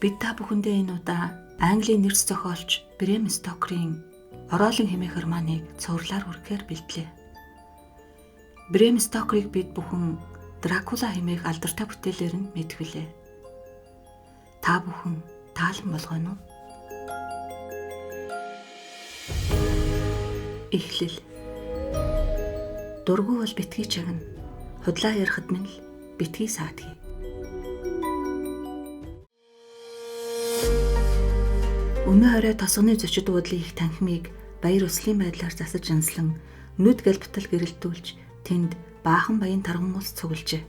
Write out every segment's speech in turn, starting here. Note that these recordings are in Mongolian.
Бид та бүхэндээ энэ удаа Английн нэрс зохиолч Брэм Стокерийн Ороолон хэмээх романыг цувралаар хүргэхээр бэлдлээ. Брэм Стокерийг бид бүхэн Дракула хэмээх алдартай бүтээлээр нь мэдвэлээ. Та бүхэн таалан болгоно уу? Эхлэл. Дургүй бол битгий чагна. Худлаа ярихад минь л битгий саадгий. Өмнө орой тосгоны зочид буудлын их танхимыг баяр өслийн байдлаар засаж анслан нүд галбитал гэрэлтүүлж тэнд баахан баян тарган ус цуглжээ.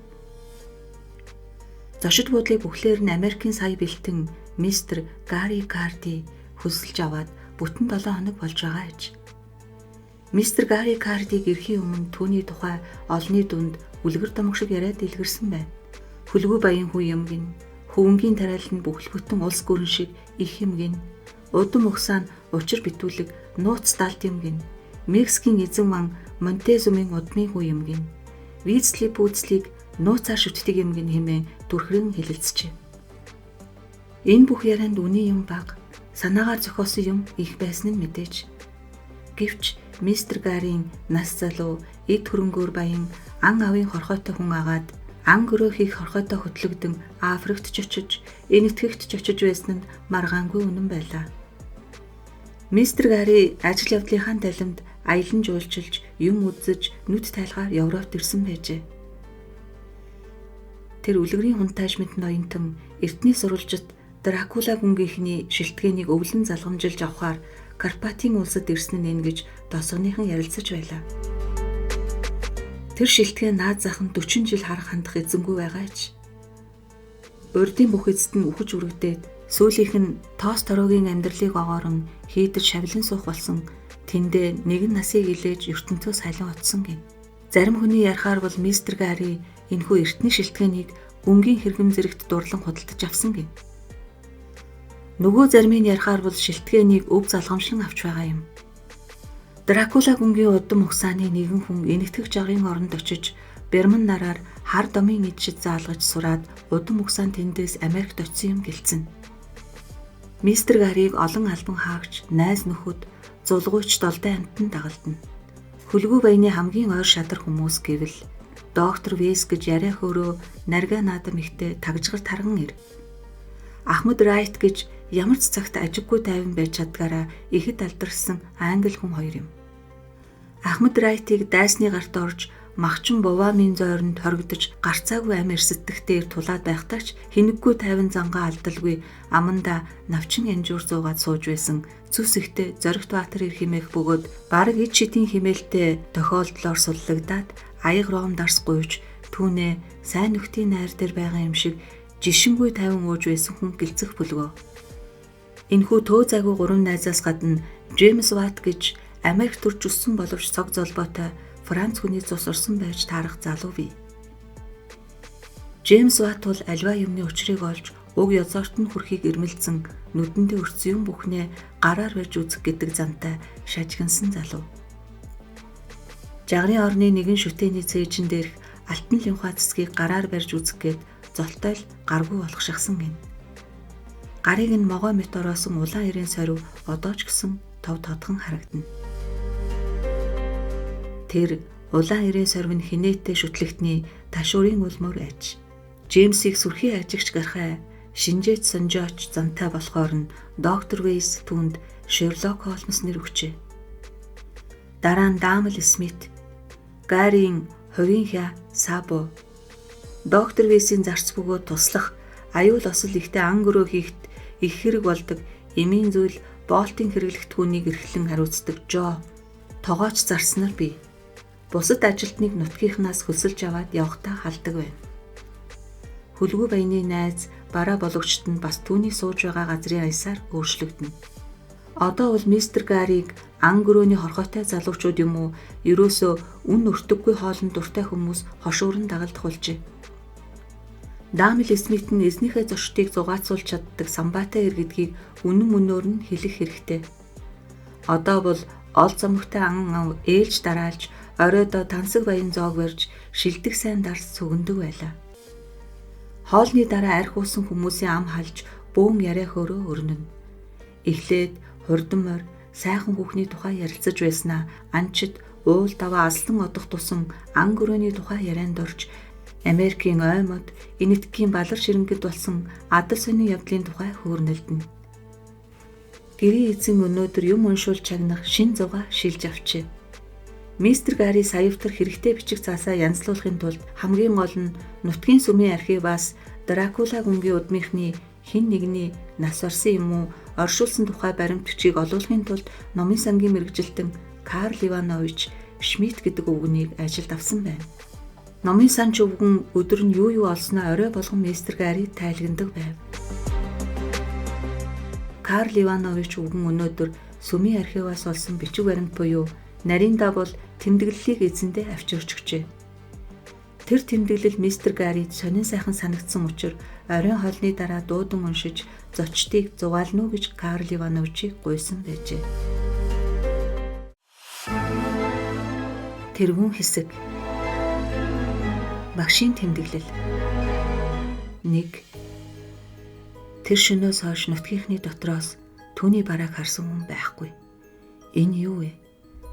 Зочид буудлыг бүхлээр нь Америкийн сая бэлтэн мистер Гарри Карди хөсөлж аваад бүтэн 7 хоног болж байгаа аж. Мистер Гарри Кардиг ирэхийн өмнө түүний тухай олонний дунд үлгэр домог шиг яриад дэлгэрсэн байна. Хүлгүй баян хүү юм гин, хөвөнгийн тариал нь бүхэл бүтэн улс гүрэн шиг их юм гин. Удам угсаа нь учир битүүлэг нууц далд юм гин. Мексикийн эзэн ман Монтезумын удмын хүү юм гин. Визли пүүцлийг нууцаар шүтдэг юм гин хэмээн дүрхрэн хэлэлцжээ. Энэ бүх ярианд үний юм баг, санаагаар зохиосон юм их байсан нь мэдээж. Гэвч мистер Гарийн нас залуу, эд хөрөнгөөр баян, ан авын хорхойтой хүн агаад ан гөрөө хийх хорхойтой хөтлөгдөн Африкт ч очиж, энэтхэгт ч очиж байсан нь маргаангүй үнэн байлаа. Мистер Гарри ажил явдлынхаа талимд аялан жуулчилж, юм үзэж, нүд тайлгаар Европт ирсэн байжээ. Тэр үлгэрийн хунтаажмэд ноёнтон эртний сурвалжит Дракула гүнгийнхний шилтгэнийг өвлөн залгамжилж авахаар Карпатын улсад ирсэн нь гэж тосгоныхан ярилцаж байлаа. Тэр шилтгэн наад зах нь 40 жил харах хандах эзэнгүй байгаа ч. Урдын бүх эзэд нь үхэж үрэгдээд сүүлийнх нь тоос тороогийн амьдралыг огоорон хийдэж шавлан суух болсон тэндээ нэгэн насыг илээж ертөнцөөс халин оцсон гин. Зарим хүний ярихаар бол мистер Гарри энэхүү эртний шилтгэнийг өнгийн хэрэгэм зэрэгт дурлан худалдаж авсан гин. Нөгөө зармын ярихаар бол шилтгэнийг өв залгамшлан авч байгаа юм. Дракула гүнгийн удам угсааны нэгэн хүн энэтхэг жагрын оронд очиж Берман нараар хар домын эдшид заалгаж сураад удам угсаан тэндээс Америкт очсон юм гэлцэн. Мистер Гарриг олон албан хаагч, найз нөхөд, зулгуйч долдон амтан дагалдана. Хүлгүй баяны хамгийн ойр шадар хүмүүс гэвэл доктор Вэс гэж яриа хөөрөө нарга наадам ихтэй тагжгар тарган ир. Ахмад Райт гэж ямар ч цагт ажиггүй тайван байж чадгаараа ихэд алдарсан англи хүн хоёр юм. Ахмад Райтыг дайсны гарт орж махчин Бовамын зойронд хоригдож гарцаагүй амь эрсдэгтээр тулаад байхдаач хинэггүй тайван зангаа алдалгүй аманда навчин анжуур зуугаад сууж байсан цүс ихтэй Зоригт Баатар ир химээх бөгөөд бараг ид шидийн химээлтэй тохиолдлоор суллагдаад аяг ром дарс гуйж түүнээ сайн нөхдийн найр дээр байгаа юм шиг жишингүй тайван ууж байсан хүн гэлцэх бүлгөө. Энэхүү төө зайгүй гурван найзаас гадна Джеймс Ват гэж Америк төрж өссөн боловч цог золбоотой Франц хүний цус орсон байж таарах залуу бий. Джеймс Ват бол альва юмны учрыг олж уг ёзоорт нь хүрхийг ирмэлцэн нүдэндээ өрцөн юм бүхнээ гараар барьж үзэх гэдэг зантай шажигнсан залуу. Жагрын орны нэгэн шүтээний цээжин дээрх алтан лимфа цэцгийг гараар барьж үзэх гээд золтой л гаргүй болох шахсан гин. Гарыг нь могоо мэт ороосон улаан ирийн сорив одоо ч гэсэн тов тодхон харагдана. Тэр улаан ирийн сорив нь хинээтэй шүтлэгтний ташуурын үлмөр аж. Джеймсийг сүрхий ажигч гарахаа шинжээч сонжооч зантай болохоор нь доктор Вэйс түүнд Шерлок Холмс нэр өгчээ. Дараа нь Дамл Смит, Гарийн хувийн хя Сабо, доктор Вэйсийн зарц бөгөөд туслах аюул осол ихтэй ан гөрөө хийхт их хэрэг болдог эмийн зүйл болтын хэрэглэгт хүнийг эрхлэн хариуцдаг Жо тогооч зарснаар бий. Бусад ажилтныг нутгийнхнаас хөсөлж аваад явахтаа халдаг байна. Хүлгүй баяны найз бараа бологчт нь бас түүний сууж байгаа газрын аясаар өөрчлөгдөнө. Одоо бол мистер Гарриг ан гөрөөний хорхойтой залуучууд юм уу ерөөсөө үн өртөггүй хоолнд дуртай хүмүүс хошуурн дагалдах болжээ. Дамл Смит нь эзнийхээ зочдыг зугаацуулж чаддаг самбаатай ир гэдгийг үнэн мөнөөр нь хэлэх хэрэгтэй. Одоо бол ол замгтай ан ээлж дараалж оройдоо тансаг баян зоог барьж шилдэг сайн дарс цөгөндөг байлаа. Хоолны дараа арх уусан хүмүүсийн ам халж бөөн яриа хөөрөө өрнөн. Эхлээд хурдан морь сайхан хүүхний тухай ярилцаж байснаа анчид уул даваа алсан одох тусан ан гөрөөний тухай ярианд орж Америкийн ой мод энэтхэгийн балар ширэнгэд болсон адал сони явдлын тухай хөөрнөлдөнө. Гэрийн эзэн өнөөдөр юм уншуул чагнах шин зугаа шилж авчээ. Мистер Гарри саявтар хэрэгтэй бичих заасаа янзлуулахын тулд хамгийн гол нь нутгийн сүмийн архиваас Дракула гүнгийн удмынхны хэн нэгний нас орсон юм уу оршуулсан тухай баримтчийг олуулахын тулд номын сангийн мэргэжилтэн Карл Иванович Шмидт гэдэг өвгөнийг ажилд авсан байна. Номын санч өвгөн өдөр нь юу олсноо орой болгон мистер Гарри тайлагнадаг байв. Карл Иванович өвгөн өнөөдөр сүмийн архиваас олсон бичиг баримт буюу нарийн дагуул тэмдэглэлийг эзэндээ авчирч өгчээ. Тэр тэмдэглэл мистер Гаррид сонин сайхан санагдсан учраас оройн хоолны дараа дуудан уншиж зочдыг зугаална уу гэж Карл Ивановичийг гуйсан байжээ. Тэргүүн хэсэг. Багшийн тэмдэглэл. 1. Тэр шөнөөс хойш нутгийнхны дотроос түүний барааг харсан хүн байхгүй. Энэ юу вэ?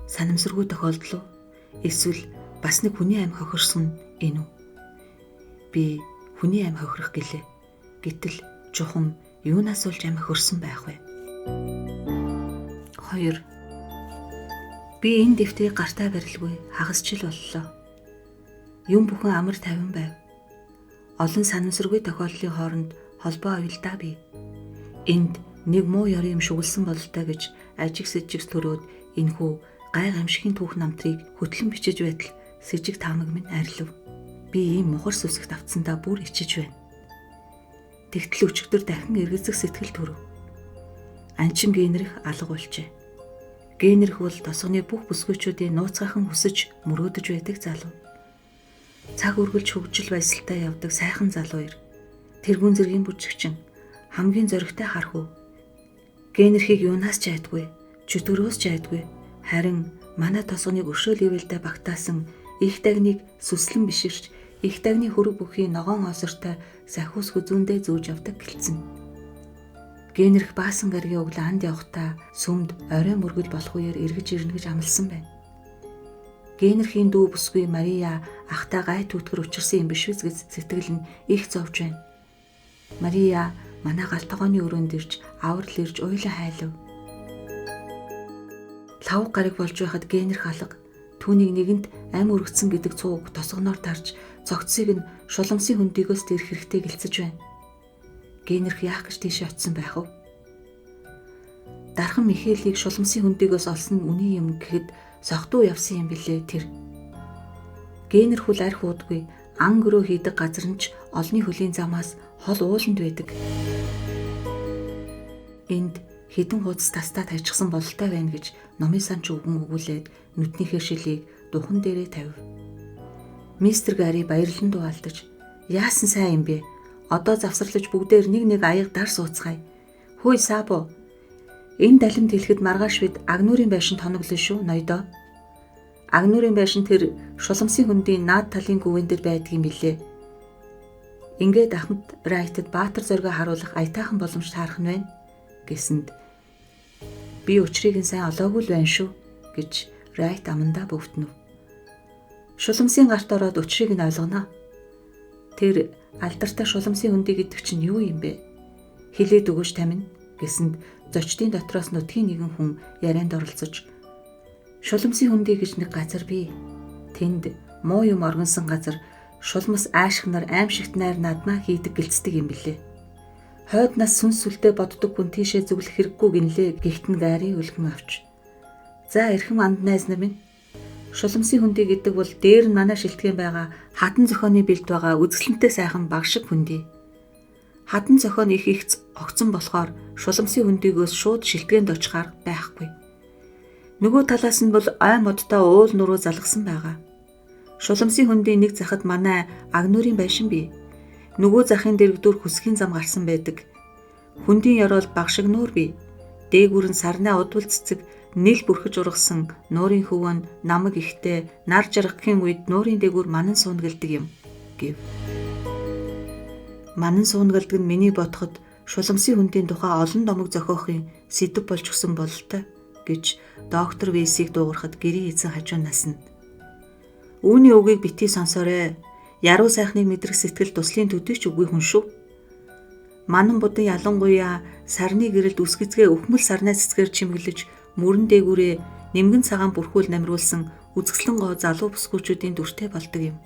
Санамсаргүй тохиолдол уу? Эсвэл бас нэг хүний амь хохирсон энэ үү? Би хүний амь хохирох гэлээ. Гэтэл чухам юунаас болж амь хохирсон байх вэ? 2. Би энэ дэвтгийг гартаа барилгүй хагасчил боллоо. Юм бүхэн амар тайван байв. Олон санамсаргүй тохиолдлын хооронд холбоо авилдаа би. Энд нэг муу ёрын юм шүглсэн бололтой гэж ажиг сэжигс төрөөд энэхүү гай гамшигын түүх намтрыг хөтлөн бичиж байтал сэжиг таамаг минь арилв. Би ийм мухар сүсэгт автсандаа бүр ичиж байна. Тэгтэл өчигдөр дахин эргэлзэх сэтгэл төрөв. Анчин генерих алга болжээ. Генерих бол тосгоны бүх бүсгүйчүүдийн нууцгайхан хүсэж мөрөөдөж байдаг залуу. Цаг үргэлж хөгжил баясгалтай явдаг сайхан залуу ир. Тэргүүн зэргийн бүжигчин хамгийн зоригтой харах уу? Генерхийг юунаас ч айдгүй, чөтгөрөөс ч айдгүй. Харин манай тосгоныг өршөөл ивэлдэ багтаасан их дагныг сүслэн биширч их дагны хөрөг бүхий ногоон осортой сахиус хүзүүндээ зүүж явдаг гэлцэн. Генерх баасан гаргийн өглөө анд явхдаа сүмд орой мөргөл болох үеэр эргэж ирнэ гэж амласан байна. Генерхийн дүү бүсгүй Мария ахтай гай түүтгэр учирсан юм биш үү гэж сэтгэл нь их зовж байна. Мария манай галтгооны өрөөнд ирж аврал ирж уйлан хайлав. Лав гараг болж байхад генерх алга түүнийг нэгэнд ам өргөцсөн гэдэг цууг тосгоноор тарж цогцсыг нь шуламсын хөндийгөөс дэрх хэрэгтэй гэлцэж байна. Генерх яах гэж тийшээ очисон байх вэ? Дархан Михаилийг шуламсын хөндийгөөс олсон нь үний юм гэхэд согтуу явсан юм билээ тэр. Генерх бол арх уудгүй ан гөрөө хийдэг газар нь ч олны хөлийн замаас хол ууланд байдаг. Энд хідэн хуудас тастаа тажчихсан бололтой байна гэж номын санч өвгөн өгүүлээд нүднийхээ шилийг духан дээрээ тавив. Мистер Гарри баярлан дуалдаж яасан сайн юм бэ? Одоо завсарлаж бүгдээр нэг аяг дар сууцгаая. Хөөе Сабо. Энэ далимд хэлэхэд маргааш бид Агнуурын байшин тоноглоо шүү ноёдоо. Агнуурын байшин тэр шуламсын хөндийн наад талын гүвэн дээр байдаг юм билээ. Ингээд Ахмад Райтад Баатар зоргоо харуулах аятайхан боломж таарах нь байна гэсэнд би учрыг нь сайн олоогүй л байна шүү гэж Райт амандаа бөвтнөв. Шуламсын гарт ороод учрыг нь ойлгоно. Тэр алдартай шуламсын хөндий гэдэг чинь юу юм бэ? Хэлээд өгөөч тамин гэсэнд зочдын дотроос нутгийн нэгэн хүн ярианд оролцож шуламсын хөндий гэж нэг газар бий. Тэнд муу юм оргонсон газар шулмас ааших нар аимшигт найр надмаа хийдэг гэлцдэг юм билээ. Хойд нас сүнс сүлдээ боддог хүн тийшээ зөвлөх хэрэггүй гинлээ гихтэн Гарри өлгөн авч. За эрхэм анд найз нар минь. Шуламсын хөндий гэдэг бол дээр нь манай шилтгэн байгаа хатан зохионы бэлд байгаа үзэсгэлэнтэй сайхан баг шиг хөндий. Хатан зохион их огцон болохоор шуламсын хөндийгөөс шууд шилтгэнд очихаар байхгүй. Нөгөө талаас нь бол ой модтой уул нуруу залгасан байгаа. Шуламсын хөндийн нэг захад манай Агнуурын байшин бий. Нөгөө захын дэрэгдүр хүсгийн зам гарсан байдаг. Хөндийн ёроол баг шиг нуур бий. Дээгүүр нь сарнаа удвал цэцэг нийл бүрхэж ургасан нуурын хөвөн намаг ихтэй нар жаргахын үед нуурын дээгүүр манан суунгалдаг юм гэв. Манан суунгалдаг нь миний бодоход шуламсын хүндийн тухай олон номог зохиохын сэдэв болж өгсөн бололтой гэж доктор Вейсийг дуугарахад гэрийн эзэн хажуу насна. Үүний үгийг битгий сонсоорой. Яруу сайхныг мэдрэх сэтгэл туслын төдийч үгүй хүн шүү. Манан будын ялангуяа сарны гэрэлд үсгэцгээ өхмөл сарнаа цэцгээр чимэглэж мөрөн дээгүүрээ нимгэн цагаан бүрхүүл намруулсан үзэсгэлэн гоо залуу бүсгүүчүүдийн дүртэй болдог юм.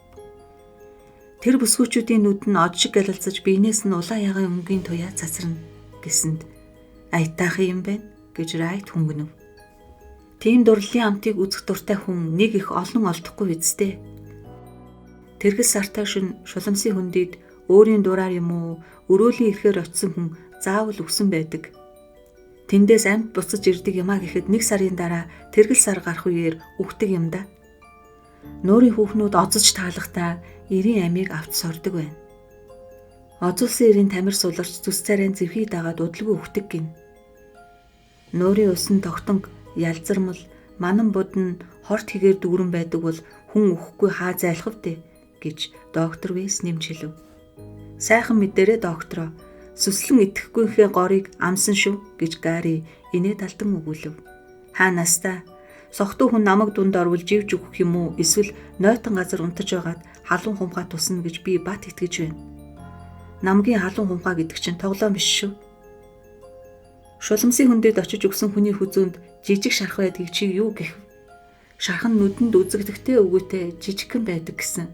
Тэр бүсгүүчүүдийн нүд нь од шиг галалцаж биенээс нь улаан ягаан өнгийн туяа цацрана гэсэнд аятайхан юм байна гэж Райт хөнгөнөв. Тийм дурлалын амтыг үзэх дуртай хүн нэг их олон олдохгүй биз дээ. Тэргэл сартай шөнө шуламсын хүндийд өөрийн дураар юм уу өрөөлийн ихээр очисон хүн заавал өгсөн байдаг. Тэндээс амьд буцаж ирдэг юмаа гэхэд 1 сарын дараа тэргэл сар гарах үеэр үхдэг юм да. Нуурын хүүхнүүд оцож таалахдаа эрийн амийг авч сордог байна. Озулсан эрийн тамир суларч зүс царайн зэвхий дагаад удалгүй үхдэг гин. Нуурын усан тогтонг ялзармал манан буд нь хорт хийгээр дүүрэн байдаг бол хүн үхэхгүй хаа зайлах вэ гэж доктор Вейс нэмж хэлв. Сайхан мэдээрээ доктороо сүслэн итгэхгүйхээ горыг амсан шүү гэж Гари инээд алдан өгүүлв. Хаа настаа сохтуу хүн намаг дунд орвол живж өгөх юм уу эсвэл нойтон газар унтаж байгаад халуун хумхаа тусна гэж би бат итгэж байна. Намгийн халуун хумхаа гэдэг чинь тоглоом биш шүү. Шуламсын хүндэд очиж өгсөн хүний хүзүүнд жижиг шарх байдгийг чи юу гэх вэ? Шархан нүдэнд үзэгдэхтэй өвгөтэй жижигхэн байдаг гэсэн.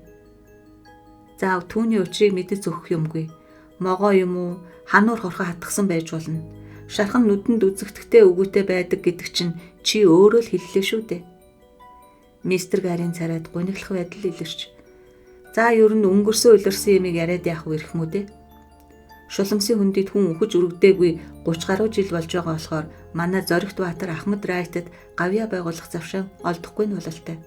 Заав түүний учрыг мэдэж өгөх юмгүй. Могоо юм уу, хануур хорхоо хатгсан байж болно. Шархан нүдэнд үзэгдэхтэй өвгөтэй байдаг гэдэг чинь чи өөрөө л хэллээ шүү дээ. Мистер Гарийн царайд гуниглах байдал илэрч. За ер нь өнгөрсөн улирсан юмыг яриад яах вэ гэх мүү дээ. Шуламсын хүндэд хүн үхэж өргөдөөгүй 30 гаруй жил болж байгаа болохоор манай Зоригт Баатар Ахмад Райтад гавьяа байгуулах завшаа олдохгүй нь бололтой.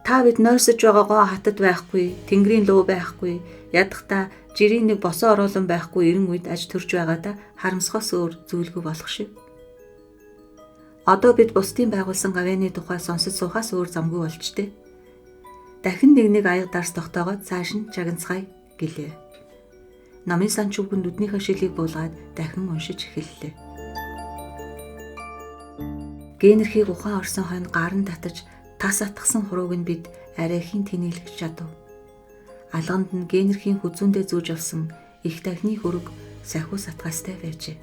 Та бид нойрсож байгаа гоо хатад байхгүй, тэнгэрийн луу байхгүй, ядахта жирийн нэг босоо оруулан байхгүй эрен үед аж төрж байгаадаа харамсахаас өөр зүйлгүй болох шиг. Одоо бид бусдын байгуулсан гавьяаны тухай сонсож суухаас өөр замгүй болжтэй. Дахин нэг аяг дарс тогтоогоод цааш нь чагнацгаая гэлээ. Намын санч үгэн нүднийхээ шилийг буулгаад дахин уншиж эхэллээ. Генерхийг ухаан орсон хойно гарын татаж тас атгсан хурууг нь бид арайхийн тэнэлгэж чадав. Алганд нь Генерхийн хүзүүндээ зүүж авсан их дахны хөрөг сахиу сатгаастай байжээ.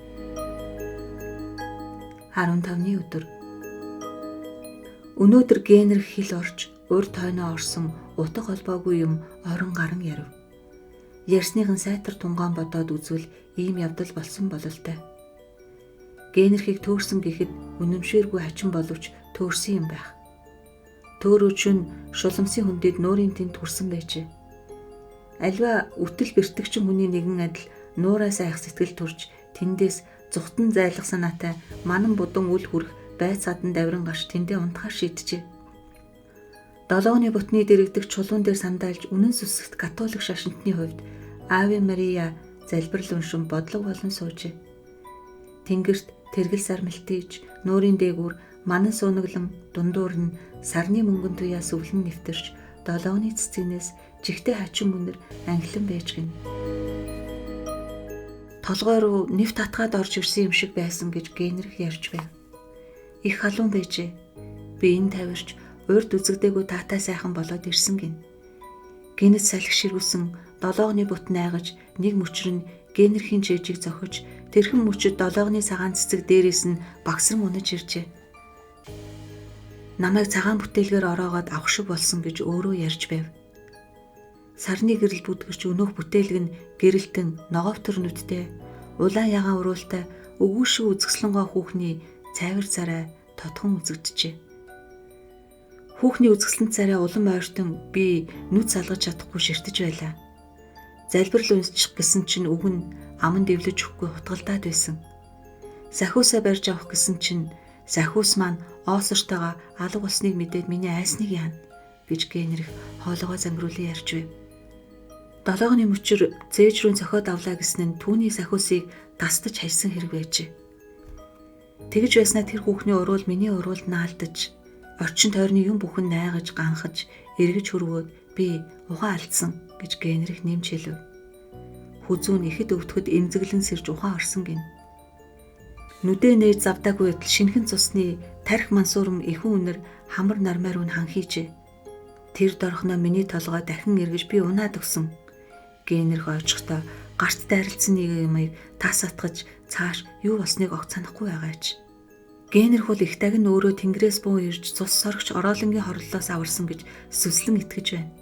15-ны өдөр. Өнөөдөр Генерх хил орж, урд тойноо орсон утга холбоогүй юм орон гарan ярив. Ярьсныхан сайтар тунгаан бодоод үзвэл ийм явдал болсон бололтой. Генерхийг төөрсөн гэхэд үнэмшээргүй хачин боловч төөрсөн юм байх. Төөрөөч нь шуламсын хүндэд нуурын тэнд хүрсэн байжээ. Альва үтэл бэртгчин хүний нэгэн адил нуураас айх сэтгэл төрж тэндээс зүхтэн зайлах санаатай манан будан үл хүрэх байц садан давран гарч тэндээ унтахаар шийджээ. Долооны бутны дэрэгдэх чулуун дээр сандaalж үнэн сүсгт католик шашинтны хувьд Аве Мария залбирал уншин бодлого болон суужээ. Тэнгэрт тэргэл сар мэлтийж нуурын дээгүүр манан суунаглан дундуур нь сарны мөнгөн туяа сүвлэн нэвтэрч долооны цэцгнээс жигтэй хачин мөнөр анхлан байж гин. Толгой руу нэвт татгаад орж ирсэн юм шиг байсан гэж Генерх ярьж байв. Их халуун байжээ. Биеийн тавирч урд үзэгдээгүй таатай сайхан болоод ирсэн гин. Генет салхи ширүүлсэн долоогны бут найгаж нэг мөчр нь Генерхийн жижиг зохиж тэрхэн мөчөд долоогны цагаан цэцэг дээрээс нь багсран унаж иржээ. Намайг цагаан бүтээлгээр ороогоод авах шиг болсон гэж өөрөө ярьж байв. Сарны гэрэл бүдгэрч өнөөх бүтээлг нь гэрэлтэн ногоовтор нүдтэй, улаан ягаан уруултай өгүүшиг үзэсгэлэнгоо хүүхний цайвар царай тодхон үзэгджээ. Хүүхний үзэсгэлэн царай улам ойртон би нүд салгаж чадахгүй ширтэж байлаа. Залбирал уншчих гэсэн чинь үг нь аман дэвлэж өгөхгүй хутгалдаад байсан. Сахиусаа барьж авах гэсэн чинь сахиус маань оосортойгоо алга болсныг мэдээд миний айсныг яана гэж Генерх хоолойгоо зангируулан ярьж байв. Долоогны мөчөр зээж рүү зохиод авлаа гэсэн нь түүний сахиусыг тастаж хайсан хэрэг байжээ. Тэгж байснаа тэр хүүхний уруул миний уруулд наалдаж, орчин тойрны юм бүхэн найгаж, ганхаж, эргэж хөрвөөд би ухаан алдсан гэж Генерх нэмж хэлв. хүзүү нь ихэд өвтгөд эмзэглэн сэрж ухаан орсон гин. Нүдээ нээж завдаагүй байтал шинхэн цусны тарих мансуурам ихэнх үнэр хамар нармаар үн ханхийжээ. Тэр дорхноо миний толгой дахин эргэж би унаад өгсөн. Генерх ойчхдоо гарт дайралцсан нэг юмыг тас атгаж цааш юу болсныг огт санахгүй байгаач. Генерх бол их дагн өөрөө тэнгэрээс буу ирж цус сорогч ороолонгийн хорлолоос аварсан гэж сүслэн итгэж байна.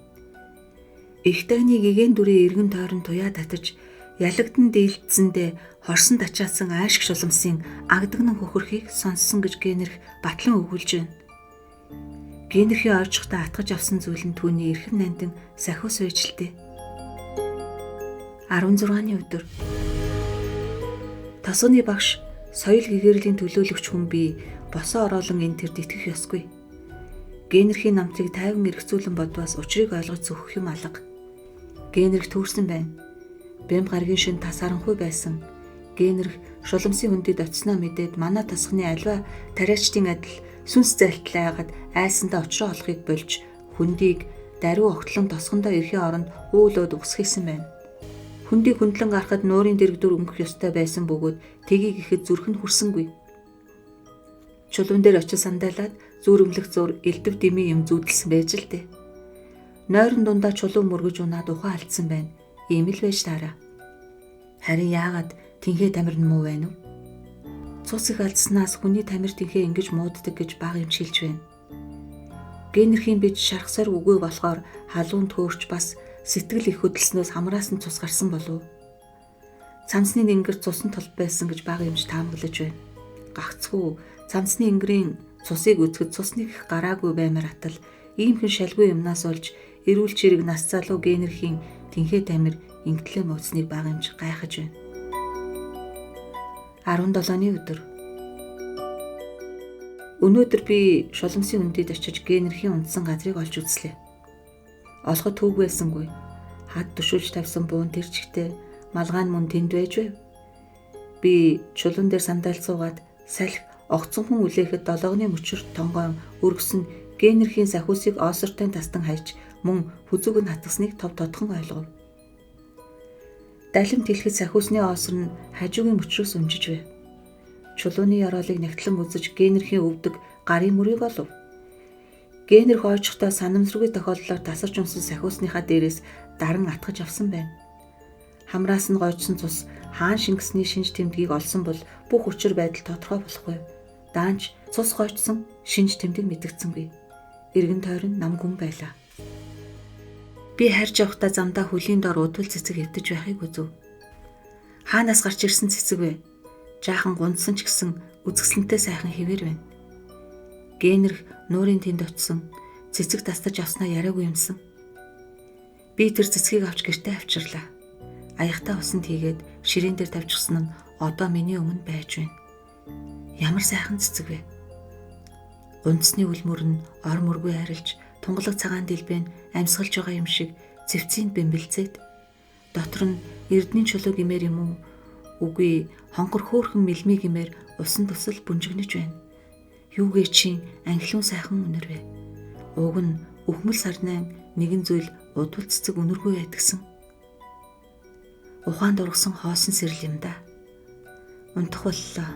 Их дагны гэгэн дүрийн эргэн тойрон туяа татаж ялагдан дийлдсэндээ хорсон тачаасан аашиг шуламсын агдагнан хөхөрхийг сонссон гэж Генерх батлан өгүүлж байна. Генерхийн ойрчхтаа атгаж авсан зүйл нь түүний эрхэм нандин сахиус байжлээ. 16-ны өдөр. Тосгоны багш соёл гэгэрлийн төлөөлөгч хүн би босоо ороолон энэ төрд итгэх ёсгүй. Генерхийн намтрыг тайван эргцүүлэн бодвоос учрыг ойлгож зөвхөх юм алга. Генерх төрсөн байна. Бэм гаргийн шин тас харанхуй байсан. Генерх шуламсын хүндэд очсноо мэдээд манай тосгоны альва тариачдын адил сүнс зайлтал айгаад айсандаа очроо олохыг болж хүндийг даруй огтлон тосгондоо ирэхийн оронд уулууд угсахсэн байна. Хүндийг хөндлөн гарахад нуурын дэрэгдүр өнгөх ёстой байсан бөгөөд тгийг ихэд зүрх нь хүрсэнгүй. Чулуун дээр очиж сандаалаад зүрэмлэх зур элдв дэмий юм зүүдэлсэн байж л дээ. Нойрон дундаа чулуун мөргөж унаад ухаан алдсан байна. Ийм л байж таараа. Харин яагаад тэнхээ тамир нь муу байна вэ? Цус их алдснаас хүний тамир тэнхээ ингэж мууддаг гэж баг юмшилж байна. Генерхийн бич шархсаар үгүй болохоор халуун төөрч бас сэтгэл их хөдөлснөөс хамраас нь цус гарсан болов. Цамцны нэнгэр цусан толб байсан гэж бага юмж таамаглаж байна. Гагцхүү цамцны ингэрийн цусыг үзэхэд цусныг их гараагүй баймар атал иймхэн шалгүй юмнаас олж эрүүл чирэг нас залуу Генерхийн тэнхээ тамир ингэтлээ мууцныг бага юмж гайхаж байна. 17-ны өдөр. Өнөөдөр би шуламсын үндэд очиж Генерхийн унтсан газрыг олж үзлээ. Олоход түүг байсангүй. Хад төшүүлж тавьсан буун тэр чигтээ малгаан мөн тэнд байж байв. Би чулуун дээр сандаал суугаад салхи огцон хүн үлээхэд долоогны мөчөрт тонгоон өргөсөн Генерхийн сахиусыг оосортой тастан хайж мөн хүзүүг нь хатгасныг тов тодхон ойлгов. Далим тэлхэд сахиусны оосор нь хажуугийн мөчрөөс өмжиж байв. Чулууны яроолыг нягтлан үзэж Генерхийн өвдөг гарын мөрийг олов. Генерх ойчхдоо санамсаргүй тохиолдлоор тасарч унсан сахиусныхаа дээрээс даран атгаж авсан байна. Хамраас нь гойжсон цус хаан шингэсний шинж тэмдгийг олсон бол бүх учир байдал тодорхой болохгүй. Даанч цус гойжсон шинж тэмдэг мэдэгдсэнгүй. Эргэн тойрон нам гүн байлаа. Би харж явахдаа замдаа хөлийн дор удвал цэцэг эвдэж байхыг үзв. Хаанаас гарч ирсэн цэцэг вэ? Жаахан гундсан ч гэсэн үзэсгэлэнтэй сайхан хэвээр байна. Генерх нуурын тэнд очсон цэцэг тастаж авснаа яриагүй юмсан. Би тэр цэцгийг авч гэртээ авчирлаа. Аяхтаа усан тийгээд ширээн дээр тавьчихсан нь одоо миний өмнө байж байна. Ямар сайхан цэцэг вэ? Гунцны үлмөр нь ор мөргүй арилж тунгалаг цагаан дэлбэн амьсгалж байгаа юм шиг цэвцээнд бэмбэлцээд дотор нь эрдний чулуу гэмээр юм уу? Үгүй, хонгор хөөрхөн мэлмий гэмээр усан тусал бүнжигнэж байна. Юу гээ чинь анхлын сайхан үнэр вэ? Уг нь өхмөл сарнаа нэгэн зүйл удвал цэцэг үнэргүй байдгсан. Ухаанд ургасан хоосон сэрэл юм да. Унтах боллоо.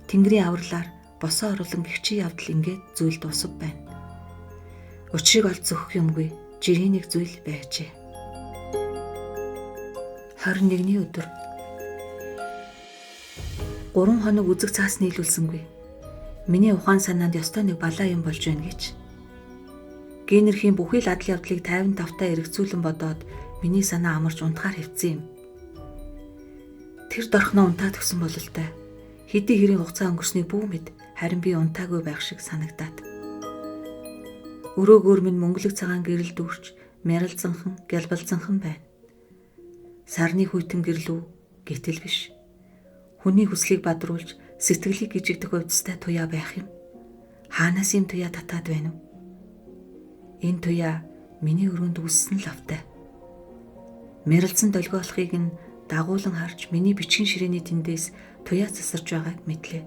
Тэнгэрийн авралаар босоо оруулан гихчийн явдал ингээд зүйл дуусав байна. Учрыг олж зөхөх юмгүй жирийн нэг зүйл байжээ. 21-ний өдөр. 3 хоног үзэг цаас нийлүүлсэнгүй. Миний ухаан санаанд ёстой нэг балаа юм болж байна гэж. Генерхийн бүхий л адал явдлыг 55-таа эргэцүүлэн бодоод миний санаа амарч унтахаар хэвцсэн юм. Тэр дорхноо унтаад өгсөн бол л та. Хэдий хэрийн хугацаа өнгөрсний бүү мэд харин би унтаагүй байх шиг санагдаад. Өрөөгөр минь мөнгөлөг цагаан гэрэл дүүрч мяралзанхан, гялбалзанхан байна. Сарны хүйтэн гэрлүү гэтэл биш. Хүний хүслийг бадруулж сэтгэлийг гжигдэх хувцастай туяа байх юм. Хаанаас юм туяа татаад байна вэ? Энэ туяа миний өрөөнд үүссэн лавтай. Мэрэлцэн долгио болохыг нь дагуулan харж миний бичгийн ширээний тэндээс туяа засарж байгааг мэдлээ.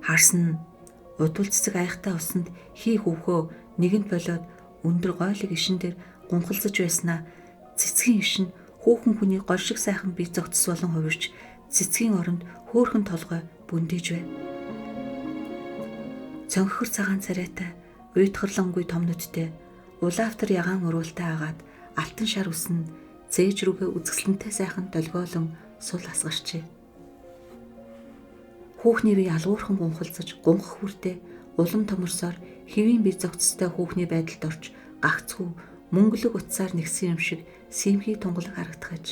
Харсан нь удвал цэцэг аяхтай усанд хий хөвхөө нэгэнд болоод өндөр гойлог ишин дээр гунхалзаж байснаа цэцгийн ишин Хүүхэн хүний гол шиг сайхан бие зогцос болон хувирч цэцгийн оронд хөөрхөн толгой бүндэж байна. Цонхор цагаан царайтай, уйтгарлангүй том нүдтэй, улаавтар ягаан уруултай агаад алтан шар үснэ зээж рүүгээ үзэсгэлэнтэй сайхан долгиолон сул асгарчээ. Хүүхний бие алгуурхан гунхалцаж, гунхах хүртээ улам томорсоор хэвийн бие зогцостой хүүхний байдалд орж гагцхүү мөнгөлөг утсаар нэгсэн юм шиг сэмхий тунгалаг харагдах аж.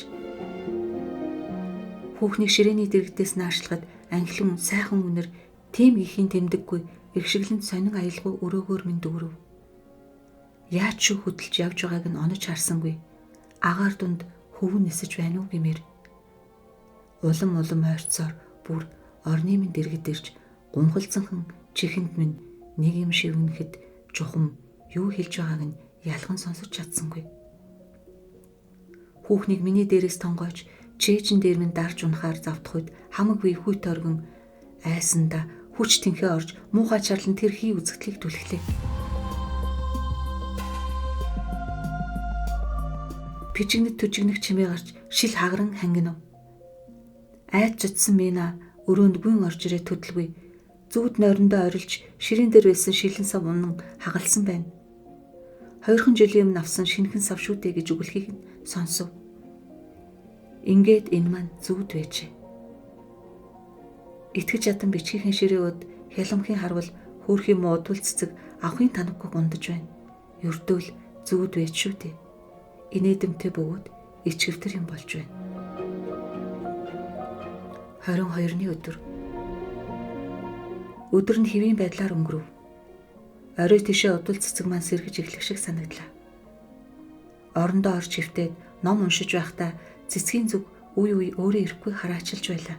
Хүүхнийг ширээний дэрэгдээс наашлахад анхлан сайхан үнэр тийм ихийн тэмдэггүй иргшиглэнт сонин аялгүй өрөөгөөр минь дүүрв. Яаж ч хөдөлж явж байгааг нь онож харсангүй. Агаар дунд хөвөн нисэж байна уу гэмээр. Улам ойрцоор бүр орны минь дэргэд ирж гунхалцанхан чихэнд минь нэг юм шивнэхэд чухам юу хэлж байгааг нь ялган сонсож чадсангүй. Хүүхнийг миний дээрээс тонгойж чээжин дээр минь дарж унахаар завдах үед хамаг бие хүйт оргин айсанда хүч тэнхээ орж муухай чарлан тэр хий үзэгдлийг түлхлээ. Пижигнэт түжигнэх чимээ гарч шил хагаран хангинав. Айд жидсан мина өрөөнд гүн орж ирээ төдөлгүй. Зүуд нойрондоо орилж ширийн дээр байсан шилэн сав унан хагалсан байна. 2 жилийн өмнө авсан шинэхэн сав шүү дээ гэж үгэлхийг нь сонсов. Ингээд энэ маань зүуд байжээ. Итгэж ядан бичгийн ширээ өд хяламхын харвал хөөрхийн муудвал цэцэг авахын танавгүй гундаж байна. Ердөөл зүуд байж шүү дээ. Инээдэмтэй бөгөөд ичгэвтер юм болж байна. 22-ны өдөр. Өдөр нь хэвийн байдлаар өнгөрөв. Орой тишээ удал цэцэг маань сэргэж эхлэх шиг санагдлаа. Орондоо орж хөвтөөд ном уншиж байхдаа цэцгийн зүг үе өөрөө ирэхгүй хараачилж байлаа.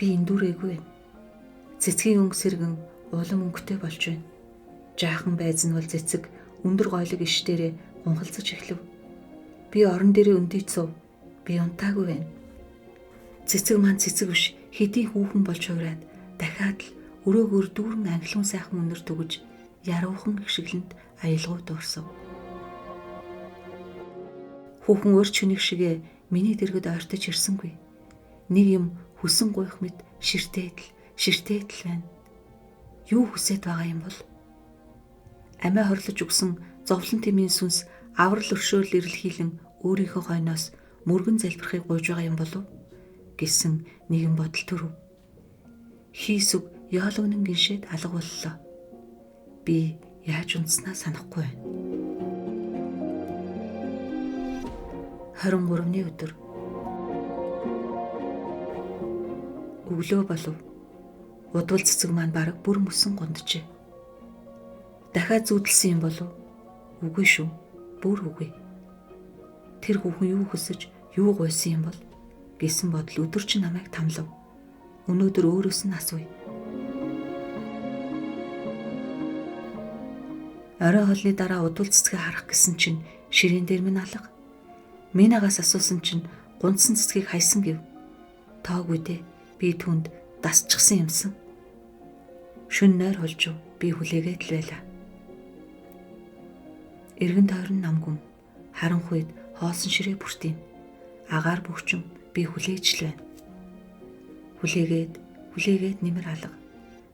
Би эндүрээгүй байна. Цэцгийн өнгө сэргэн улам өнгөтэй болж байна. Жаахан байзнавал цэцэг өндөр гойлог иш дээрээ гунхалцаж эхлэв. Би орон дээрээ өндийд сув. Би унтаагүй байна. Цэцэг маань цэцэг биш, хэдий хүүхэн болж хувраад дахиад л өрөөгөр дүүрэн анхлын сайхан үнэр төгөж яруухан гიშгэлэнт аялгууд орсов. Хүүхэн өрч хүнийг шигээ миний дэргэд ойртож ирсэнгүй. Нэг юм хүсэн гуйх мэт ширтээдл байна. Юу хүсэж байгаа юм бол? Амиа хорлож өгсөн зовлон тэмийн сүнс аврал өршөөл ирэлхийлэн өөрийнхөө хойноос мөргөн залбирахыг гуйж байгаа юм болов гэсэн нэгэн бодол төрөв. Хийсүг яалгонон гиншээд алга боллоо. Би яаж унтснаа санахгүй байна. 23-ны өдөр. Өглөө болов. Удвал цэцэг маань бараг бүр мөсөн гунджээ. Дахиад зүудэлсэн юм болов? Үгүй шүү. Бүр үгүй. Тэр хүүхэн юу хүсэж, юу гуйсан юм бол гэсэн бодол өдөр чинь намайг тамлав. Өнөөдөр өөрөөс нь асууя. Орой хоолны дараа удвал цэцгээ харах гэсэн чинь ширээн дээр минь алга. Минагаас асуусан чинь гунцсан цэцгийг хайсан гэв. Тоогүй дээ. Би түнд дасчихсан юмсан. Шүн нойр холжив. Би хүлээгээд л байлаа. Эргэн тойрон намгүм. Харанхуйд хоосон ширээ бүртийн. Агаар бөхчüm би хүлээж л байна. Хүлээгээд нэмэр алга.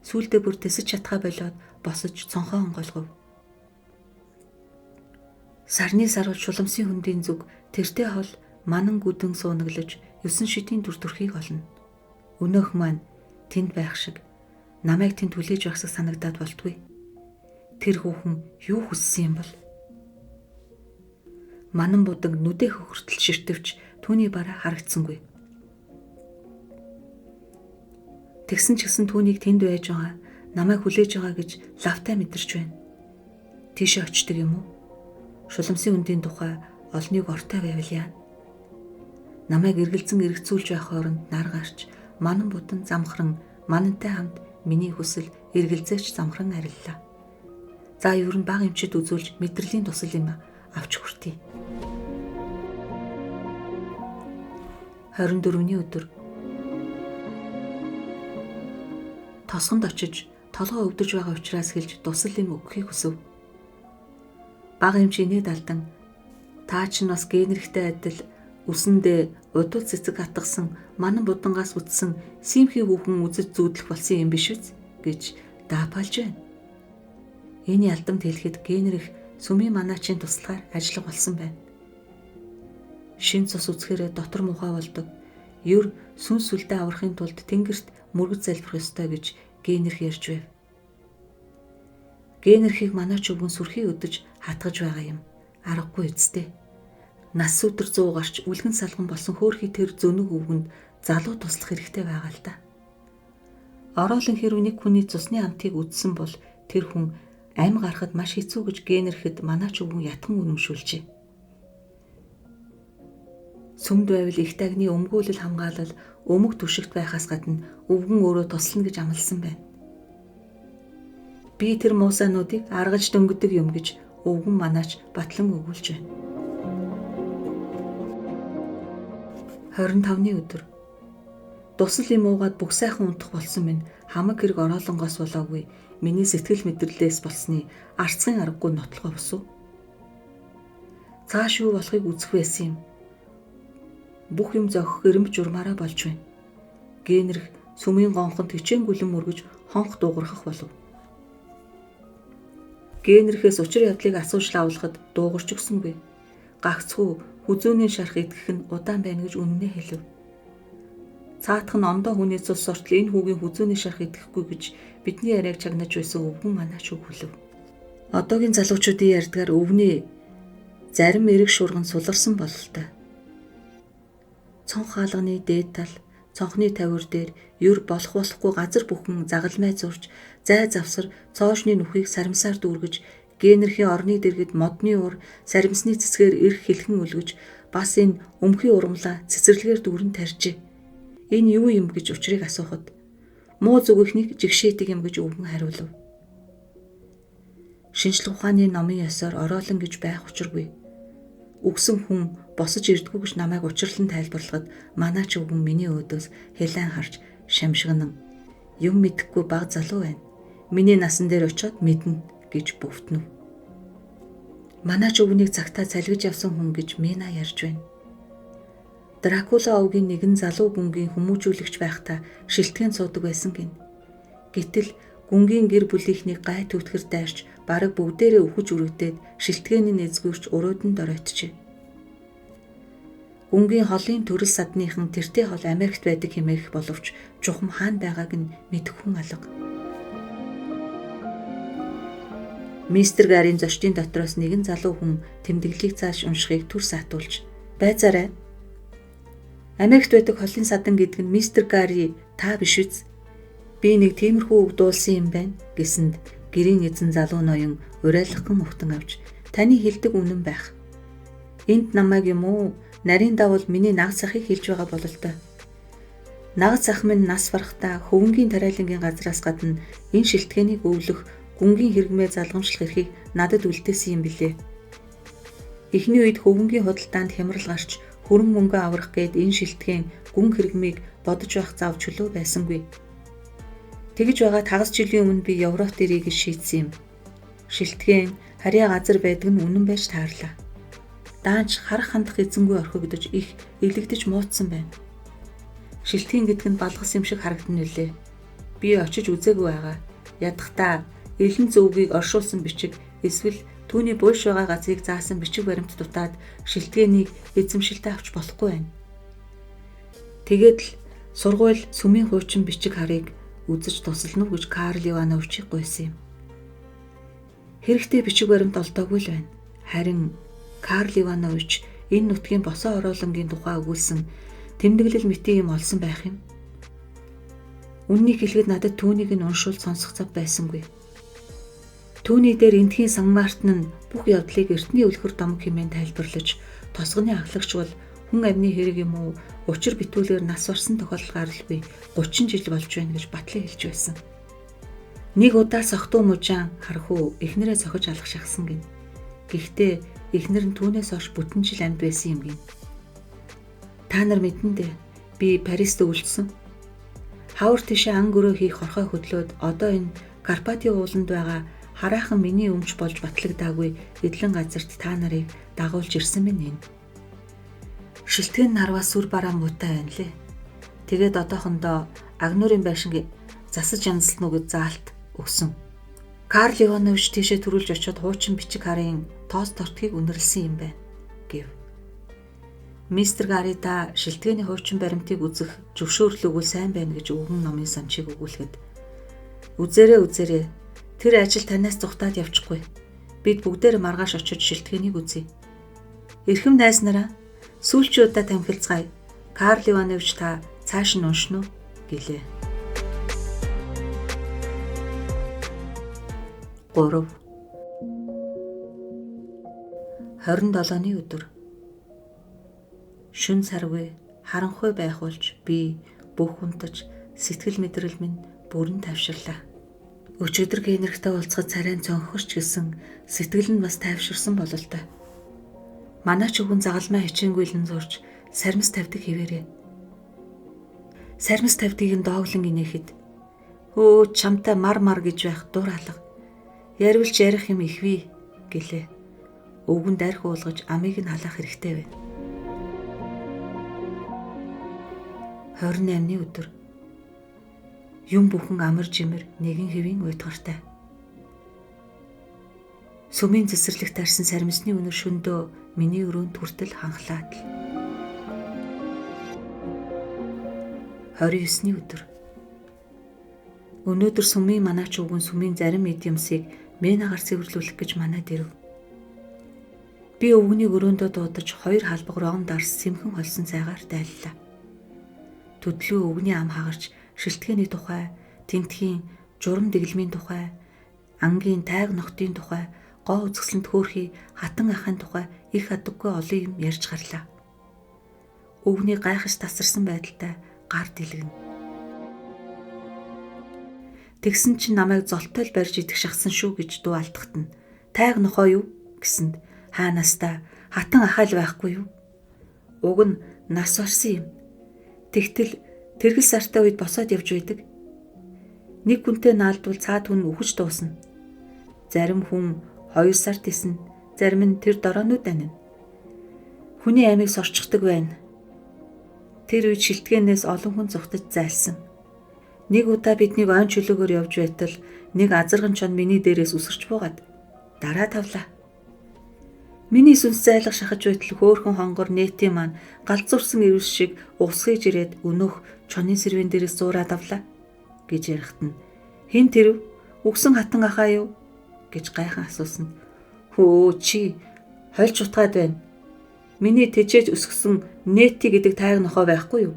Сүүлдээ бүр тэсэж чадхаа болоод босож цонхоо онголгов. Сарны сарвал шуламсын хөндийн зүг тэртээ хол манан гүдэн суунаглаж 9 шидийн дүр төрхийг олно. Өнөөх маань тэнд байх шиг намайг тэнд хүлээж багсах санагдаад болтгүй. Тэр хүүхэн юу хүссэн юм бол? Манан будаг нүдээ хөхөртөл ширтвч түүний бараа харагдсангүй. Тэгсэн ч гэсэн түүнийг тэнд байж байгаа, намайг хүлээж байгаа гэж лавтай мэдэрч байна. Тийшээ очдөг юм уу? Шуламсын үндийн тухай олныг ортой байвал яа. Намайг эргэлзэн эргэцүүлж байх хооронд нар гарч, манан будан замхран, манантай хамт миний хүсэл эргэлзээч замхран ариллаа. За ер нь баг эмчэд үзүүлж мэдрэлийн тусал юм авч хүртье. 24-ний өдөр. Тосгонд очиж толгой өвдөж байгаа учраас хэлж тусал юм өгөхийг хүсв. Баг эмч инээд алдан та ч нь бас генерхтэй адил Үсэндээ удуу цэцэг атгасан манан будангаас үтсэн симхий хүүхэн үзэж зүүдлэх болсон юм биш үз гэж даапалж байна. Энэ ялдамт хэлэхэд Генрих сүмийн манаачийн туслагаар ажиллах болсон байна. Шин цус үзэхээр дотор мухай болдог. Ер сүнс сүлдээ аврахын тулд тэнгэрт мөргөж залбирах ёстой гэж Генрих ярьж байв. Генрихийг манаач өвгөн сүрхий өдөж хатгаж байгаа юм. Аргагүй үсттэй. Нас өдөр 100 гарч үлгэн салган болсон хөөрхий тэр зөнөг өвгөнд залуу туслах хэрэгтэй байгаа л да. Ороолын хэрв нэг хүний цусны амтыг үдсэн бол тэр хүн амь гарахад маш хэцүү гэж Генрихэд манаач өвгөн ятхан үнэмшүүлжээ. Сүмд байвал их тагны өмгөөлөл хамгаалал өмг түшигт байхаас гадна өвгөн өөрөө туслана гэж амласан байна. Би тэр муусаануудыг аргалж дөнгөдөг юм гэж өвгөн манаач батлан өгүүлж байна. 25-ны өдөр. Дусал юм уугаад бүх сайхан унтах болсон минь хамаг хэрэг ороолонгоос болоогүй миний сэтгэл мэдрэлээс болсны арцгын аргагүй нотлохоо босов. Цааш юу болохыг үзэх байсан юм. Бүх юм зохих эрэмб журмаараа болж байна. Генрих сүмийн гонхонд хичээн гүлэн мөргөж хонх дуугархах болов. Генрихээс учир явдлыг асууж лавлахад дуугарч өгсөнгүй. Гагцхүү хүзүүний шарх идэхэх нь удаан байна гэж үнэнээ хэлв. Цаатах нь ондоо хүний цус сортол энэ хүүгийн хүзүүний шарх идэхгүй гэж бидний яриаг чагнаж байсан өвгөн манаач өгүүлв. Одоогийн залуучуудын ярьдгаар өвгний зарим эрэг шуурган суларсан бололтой. Цонх хаалганы дээд тал, цонхны тавир дээр ер болохгүй газар бүхэн загалмай зурж, зай завсар цоошны нүхийг сарамсаар дүүргэж, Генрихийн орны дэргэд модны ур саримсны цэцгээр эрх хэлхэн үлгэж, бас энэ өмхий урамлаа цэцэрлэгээр дүүрэн тарьжээ. Энэ юу юм гэж учрыг асуухад муу зүгийнхнийг жигшээдэг юм гэж өвгөн хариулв. Шинжлэх ухааны номын ёсоор ороолон гэж байх учиргүй. Үгсэн хүн босож ирдгүү гэж намайг учирлан тайлбарлахад манаач өвгөн миний өөдөөс хэлэн харж шамшигнан юм мэдэхгүй баг залуу байна. Миний насан дээр очиод мэднэ гэж бөвтнөв. Манаач өвгнийг цагтаа цалгиж явсан хүн гэж Мина ярьж байна. Дракула овгийн нэгэн залуу гүнгийн хүмүүжүүлэгч байхдаа шилтгэн цуудаг байсан гин. Гэтэл гүнгийн гэр бүлийнхнийг гай түтгэр дайрч бараг бүгдээрээ өхөж өргөдөөд шилтгэний нэзгүүрч өрөөдөнд оройтжээ. Гүнгийн холын төрөл садныхан тэртээ хол Америкт байдаг хэмээх боловч чухам хаан байгааг нь мэдэхүүн алга. Мистер Гарийн зочдын дотроос нэгэн залуу хүн тэмдэглэлийг зааш уншихыг түр саатуулж байцаарай. Америкт байдаг холын садан гэдэг нь мистер Гари та биш үз? Би нэг тиймэрхүү үг дуулсан юм байна гэсэнд гэрийн эзэн залуу ноён урайлахган өвтөн авч таны хэлдэг үнэн байх. Энд намайг юм уу нарийн давал миний нагц ахыг хэлж байгаа бололтой. Нагц ах минь нас барахтаа хөвөнгийн тариалангийн газраас гадна энэ шилтгэнийг өвлөх гүнгийн хэрэгмээ залгамжлах эрхийг надад үлдээсэн юм билээ. Эхний үед хөвөнгийн худалдаанд хямрал гарч хөрөн мөнгө аврах гээд энэ шилтгэн гүн хэрэгмийг бодож байх зав чөлөө байсангүй. Тэгж байгаа тагас жилийн өмнө би Европт ирье гэж шийдсэн юм. Шилтгэн харьяа газар байдаг нь үнэн байж таарлаа. Даанч харах хандах эзэнгүй орхигдож их илэгдэж муутсан байна. Шилтгэн гэдэг нь балгас юм шиг харагдана үлээ. Би очиж үзээгүй байгаа. Ядахтаа элен зөвгийг оршуулсан бичиг эсвэл түүний бууш байгаа газрыг заасан бичиг баримт дутаад шилтгэнийг эзэмшилтэй авч болохгүй байна. Тэгээд л сургууль сүмийн хуучин бичиг харыг үзэж тусална уу гэж Карл Ивановичийг гуйсан юм. Хэрэгтэй бичиг баримт олдоогүй л байна. Харин Карл Иванович энэ нутгийн босоо ороолонгийн тухай өгүүлсэн тэмдэглэл мэтийн юм олсон байх юм. Үннийг хэлэхэд надад түүнийг нь уншуул сонсох зав байсангүй. Түүний дээр энтхийн Сан-Мартин нь бүх явдлыг эртний өвлөхөр домог хэмээн тайлбарлаж, тосгоны ахлагч бол хүн амны хэрэг юм уу, учир битүүлээр нас барсан тохиолдол гаралгүй 30 жил болж байна гэж батлан хэлж байсан. Нэг удаа согтуу мужаан харах уу эхнэрээ цохиж алах шахсан гин. Гэхдээ эхнэр нь түүнээс хойш бүтэн жил амьд байсан юм гин. Та нар мэднэ дээ. Би Парист өвлөсөн. Хавар тишээ ан гөрөө хийх хорхой хөдлөөд одоо энэ Карпатын ууланд байгаа хараахан миний өмч болж батлагдаагүй эдлэн газарт та нарыг дагуулж ирсэн минь энэ. Шилтгэн нарваа сүр бараа муутай байна лээ. Тэгээд одоохондоо Агнуурын байшинг засаж янзлах нүгэд заалт өгсөн. Карл Иванович тийшээ төрүүлж очиод хуучин бичиг харын тоос тортгийг үнэрлсэн юм байна гэв. Мистер Гарита шилтгэний хуучин баримтыг үзэх зөвшөөрөл өгвөл сайн байна гэж өвгөн номын санчийг өгүүлэхэд үзээрэй. Тэр ажил танаас зүхтаад явчихгүй. Бид бүгдээр маргааш очиж шилтгэнийг үзье. Эрхэм найз нараа, сүүлчийн удаа танхилцгаая. Карл Иванович та цааш нь уншин уу гэлээ. 3. 27-ны өдөр. Шүн саргүй, харанхуй байх болж би бүх унтаж сэтгэл мэдрэл минь бүрэн тайвширлаа. Өчигдөр генерхтэй уулзахад царайн цонхогч гэсэн сэтгэл нь бас тайвширсан бололтой. Манай ч өвгөн загалмай хичээнгүйлэн зурж сармис тавьдаг хэвээрээ. Сармис тавьдгийг нь дооглон инехэд өө чамтай мар гэж байх дур алга. Ярилж ярих юм ихвээ гэлээ. Өвгөн дайрх уулгаж амийг нь халаах хэрэгтэй вэ. 28-ны өдөр. Юм бүхэн амар жимэр нэгэн хэвийн уйтгартай. Сүмийн цэцэрлэгт тарсан сармисны өнөр шөндөө миний өрөөнд хүртэл ханхлаад л. 29-ний өдөр. Өнөөдөр сүмийн манаач өвгөн сүмийн зарим медиумсыг менагаар цэвэрлүүлэх гэж манайд ирэв. Би өвгөнийг өрөөндөө дуудаж 2 халбаг ром дарс сэмхэн холсон цайгаар дайллаа. Төдлөө өвгөний ам хагарч шилтгэний тухай, тентхийн журам дэглэмийн тухай, ангийн тайг ногтын тухай, гоо үзэсгэлэнт хөөрхий хатан ахын тухай их адаггүй олон юм ярьж гарлаа. Өвгөний гайхаж тасарсан байдалтай гар дэлгэн. Тэгсэн чинь намайг золтой барьж идэх шахсан шүү гэж дуу алдахт нь тайг нохоо юу гэсэнд хаанаас та хатан ахаал байхгүй юу? Уг нь нас барсан юм. Тэгтэл тэргэл сартай үед босоод явж байдаг. Нэг хүнтэй наалдвал цаад хүн үхэж дуусна. Зарим хүн 2 сард исэн, зарим нь тэр дороонууд байна. Хүний амийг сорчдаг байна. Тэр үед шилтгээнээс олон хүн зүхтаж зайлсан. Нэг удаа биднийг ойн чөлөөгөөр явж байтал нэг азарган чон миний дээрээс үсэрч буугаад дараа тавлаа. Миний сүнс зайлах шахаж байтал хөөхөн хонгор нэтийн маань галзуурсан ирвс шиг угсгийж ирээд өнөөх чоны сэрвэн дээрээс зуураад авлаа гэж ярихт нь хэн тэрв үгсэн хатан ахаа юу гэж гайхан асуусан. Хөө чи хольж утгаад байна. Миний тэжээж өсгсөн нэти гэдэг тайг нохоо байхгүй юу?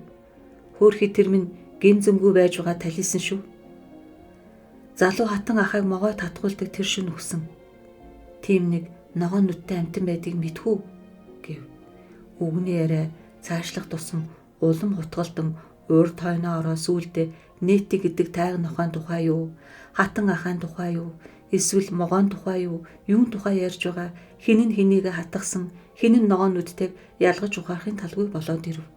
Хөөхий тэр минь гин зөмгөө байж байгаа талисан шүү. Залуу хатан ахайг могой татгуулдаг тэр шин өгсөн. Тим нэг ногоон нүдтэй амтан байдгийг мэдхүү гэв. Өвгөний яриа цаашлах тусам улам хутгалдан урд хойноо ороо сүулдэ нэти гэдэг тайг нохойн тухай юу, хатан ахайн тухай юу, эсвэл могоон тухай юу, юун тухай ярьж байгаа, хэн нь хэнийг хатгсан, хэн нь ногоон нүдтэйг ялгаж ухаахын талгүй болоод ирэв.